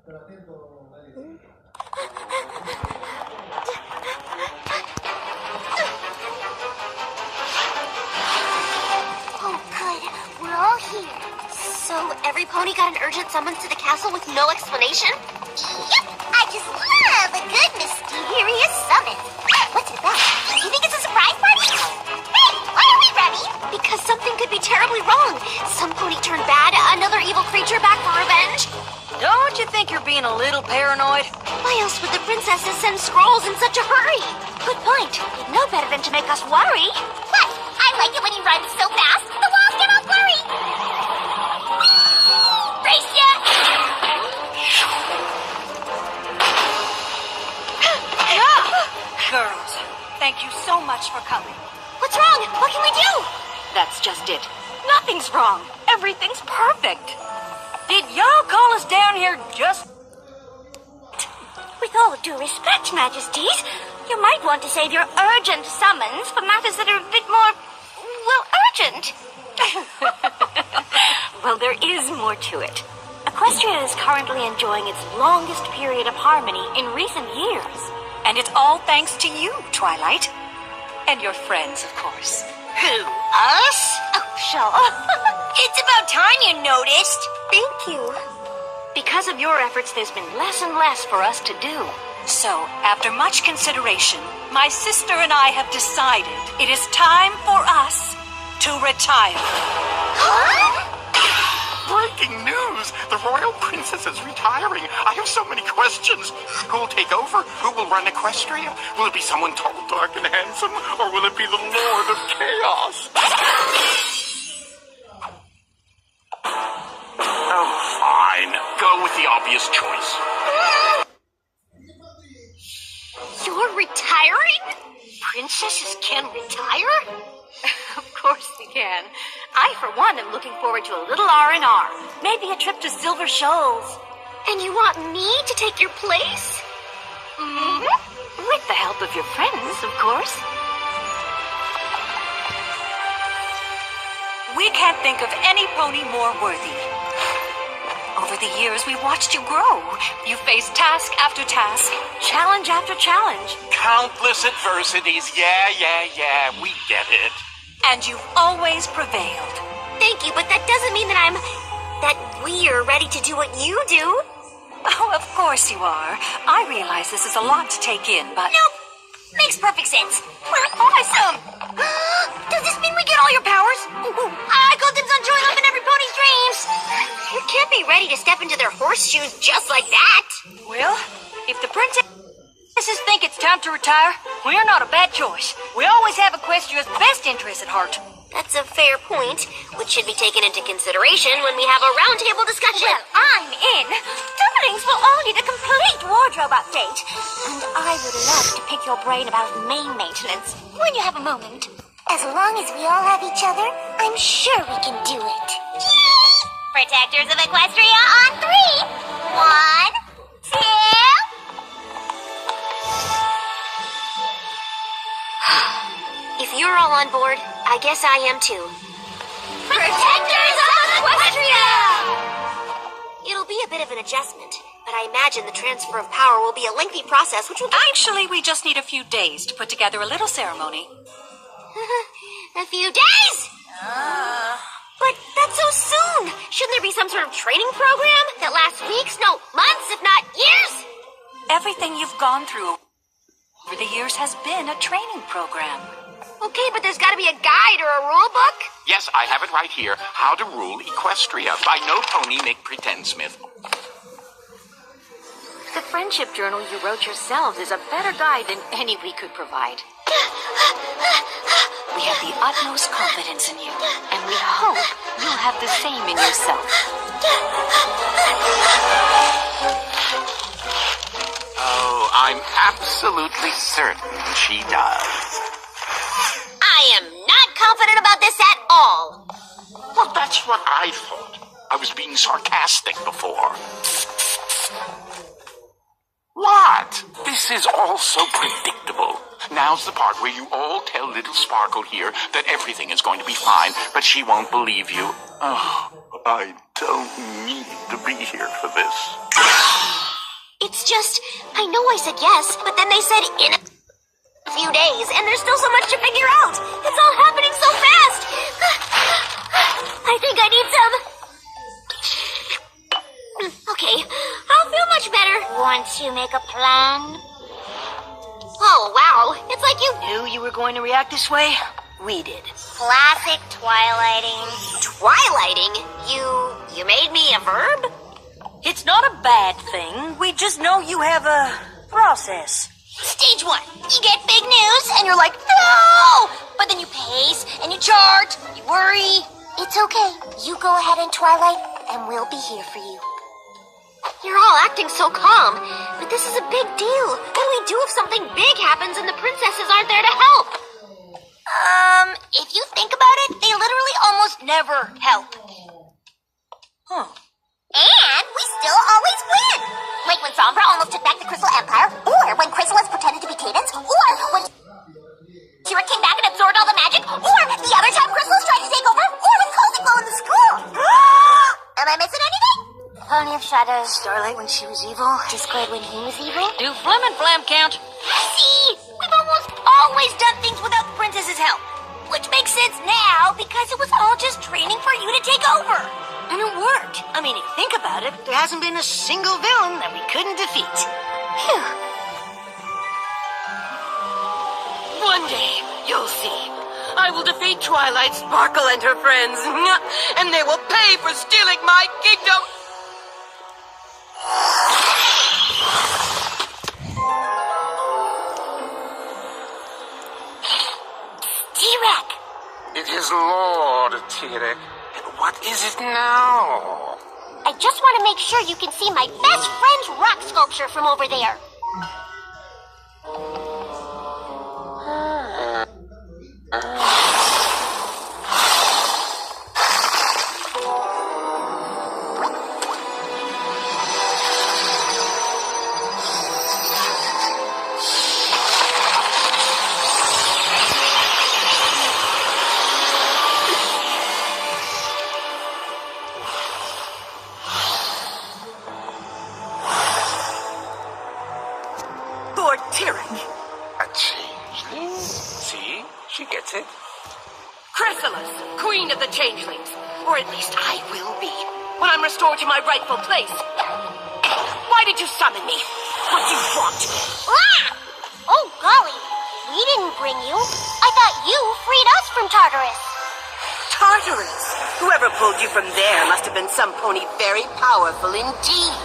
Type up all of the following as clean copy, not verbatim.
Oh, good. We're all here. So every pony got an urgent summons to the castle with no explanation? Yep. I just love a good mysterious summons. What's it about? You think it's a surprise party? Hey, why are we running? Because something could be terribly wrong. Some pony turned bad, another evil creature back for revenge. Don't you think you're being a little paranoid? Why else would the princesses send scrolls in such a hurry? Good point. You'd know better than to make us worry. What? I like it when he runs so fast, the walls get all blurry. Brace ya! Girls, thank you so much for coming. What's wrong? What can we do? That's just it. Nothing's wrong. Everything's perfect. Did y'all call us down here just... With all due respect, Majesties, you might want to save your urgent summons for matters that are a bit more, well, urgent. Well, there is more to it. Equestria is currently enjoying its longest period of harmony in recent years. And it's all thanks to you, Twilight. And your friends, of course. Who, us? Oh, sure. It's about time you noticed. Thank you. Because of your efforts, there's been less and less for us to do. So, after much consideration, my sister and I have decided it is time for us to retire. Huh? Breaking news! The royal princess is retiring. I have so many questions. Who will take over? Who will run Equestria? Will it be someone tall, dark, and handsome? Or will it be the Lord of Chaos? Oh, fine. Go with the obvious choice. You're retiring? Princesses can retire? Of course we can. I, for one, am looking forward to a little R&R. Maybe a trip to Silver Shoals. And you want me to take your place? Mm-hmm. With the help of your friends, of course. We can't think of any pony more worthy. Over the years, we've watched you grow. You faced task after task, challenge after challenge. Countless adversities. Yeah. We get it. And you've always prevailed. Thank you, but that doesn't mean that we're ready to do what you do. Oh, of course you are. I realize this is a lot to take in, but... Nope. Makes perfect sense. We're awesome. Does this mean we get all your powers? I got dibs on joining up in every pony's dreams. You can't be ready to step into their horseshoes just like that. Well, if the princesses think it's time to retire, we're not a bad choice. We always have Equestria's best interests at heart. That's a fair point, which should be taken into consideration when we have a roundtable discussion. Well, I'm in. Darlings will all need a complete wardrobe update. And I would love to pick your brain about main maintenance when you have a moment. As long as we all have each other, I'm sure we can do it. Protectors of Equestria on 3. 1, 2... If you're all on board, I guess I am too. Protectors of Equestria! It'll be a bit of an adjustment, but I imagine the transfer of power will be a lengthy process, which will... Actually, we just need a few days to put together a little ceremony. A few days? But that's so soon! Shouldn't there be some sort of training program that lasts weeks, no, months, if not years? Everything you've gone through over the years has been a training program. Okay, but there's gotta be a guide or a rule book? Yes, I have it right here. How to Rule Equestria by No Pony Make Pretend Smith. The friendship journal you wrote yourselves is a better guide than any we could provide. We have the utmost confidence in you, and we hope you'll have the same in yourself. Oh, I'm absolutely certain she does. I am not confident about this at all. Well, that's what I thought. I was being sarcastic before. What? This is all so predictable. Now's the part where you all tell little Sparkle here that everything is going to be fine, but she won't believe you. Oh, I don't need to be here for this. It's just, I know I said yes, but then they said in a few days, and there's still so much to figure out. It's all happening so fast. I think I need some. Okay, I'll feel much better once you make a plan. Oh, wow. It's like you Knew you were going to react this way? We did. classic twilighting. Twilighting? You made me a verb? It's not a bad thing. We just know you have a process. Stage 1. You get big news and you're like, no! But then you pace and you chart, you worry. It's okay. You go ahead and Twilight and we'll be here for you. You're all acting so calm, but this is a big deal. What do we do if something big happens and the princesses aren't there to help? If you think about it, they literally almost never help. Huh. And we still always win! Like when Sombra almost took back the Crystal Empire, or when Chrysalis pretended to be Cadence, or when Tira came back and absorbed all the magic, or the other time Chrysalis tried to take over, or with Cozy Glow in the school! Am I missing anything? Pony of Shadows. Starlight when she was evil. Discord when he was evil? Do Flim and Flam count? See? We've almost always done things without the princess's help. Which makes sense now, because it was all just training for you to take over. And it worked. I mean, if you think about it, there hasn't been a single villain that we couldn't defeat. Phew. One day, you'll see. I will defeat Twilight Sparkle and her friends, and they will pay for stealing my kingdom. T-Rex. It is Lord Tirek. What is it now? I just want to make sure you can see my best friend's rock sculpture from over there. Lord Tirek. A changeling? See? She gets it. Chrysalis, queen of the changelings. Or at least I will be, when I'm restored to my rightful place. Why did you summon me? What do you want? Ah! Oh, golly. We didn't bring you. I thought you freed us from Tartarus. Tartarus. Whoever pulled you from there must have been some pony very powerful indeed.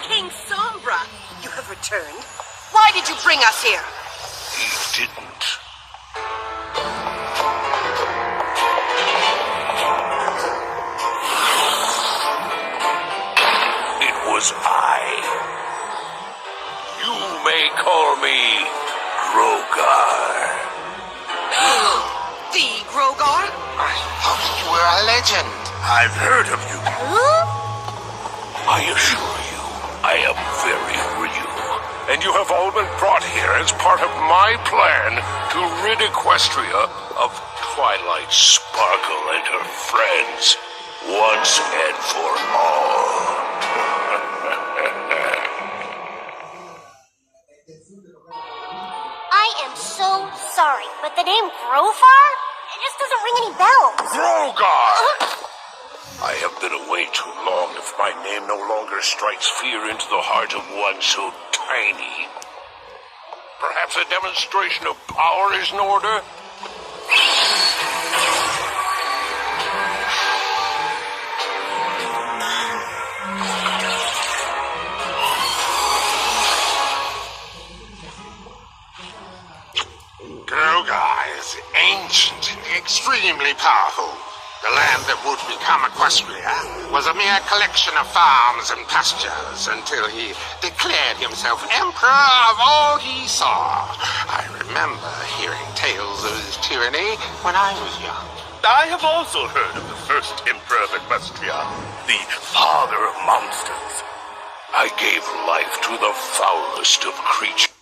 King Sombra, you have returned. Why did you bring us here? He didn't. It was I. You may call me Grogar. The Grogar? I thought you were a legend. I've heard of you. I assure you, I am very real. And you have all been brought here as part of my plan to rid Equestria of Twilight Sparkle and her friends once and for all. I am so sorry, but the name Grofar? It just doesn't ring any bells. Grogar! I have been away too long if my name no longer strikes fear into the heart of one so tiny. Perhaps a demonstration of power is in order? Grogar is ancient and extremely powerful. The land that would become Equestria was a mere collection of farms and pastures until he declared himself emperor of all he saw. I remember hearing tales of his tyranny when I was young. I have also heard of the first emperor of Equestria, the father of monsters. I gave life to the foulest of creatures.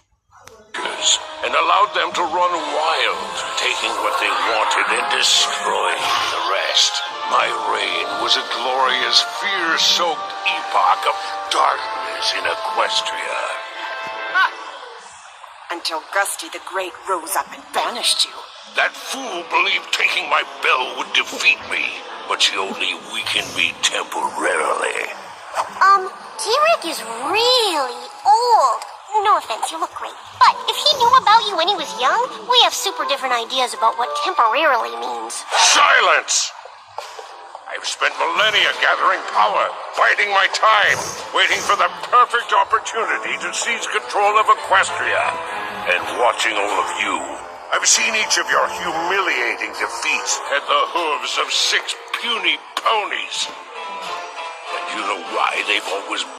and allowed them to run wild, taking what they wanted and destroying the rest. My reign was a glorious, fear-soaked epoch of darkness in Equestria. Until Gusty the Great rose up and banished you. That fool believed taking my bell would defeat me, but she only weakened me temporarily. T-Rick is really old. No offense, you look great. But if he knew about you when he was young, we have super different ideas about what temporarily means. Silence! I've spent millennia gathering power, biding my time, waiting for the perfect opportunity to seize control of Equestria, and watching all of you. I've seen each of your humiliating defeats at the hooves of 6 puny ponies. And you know why they've always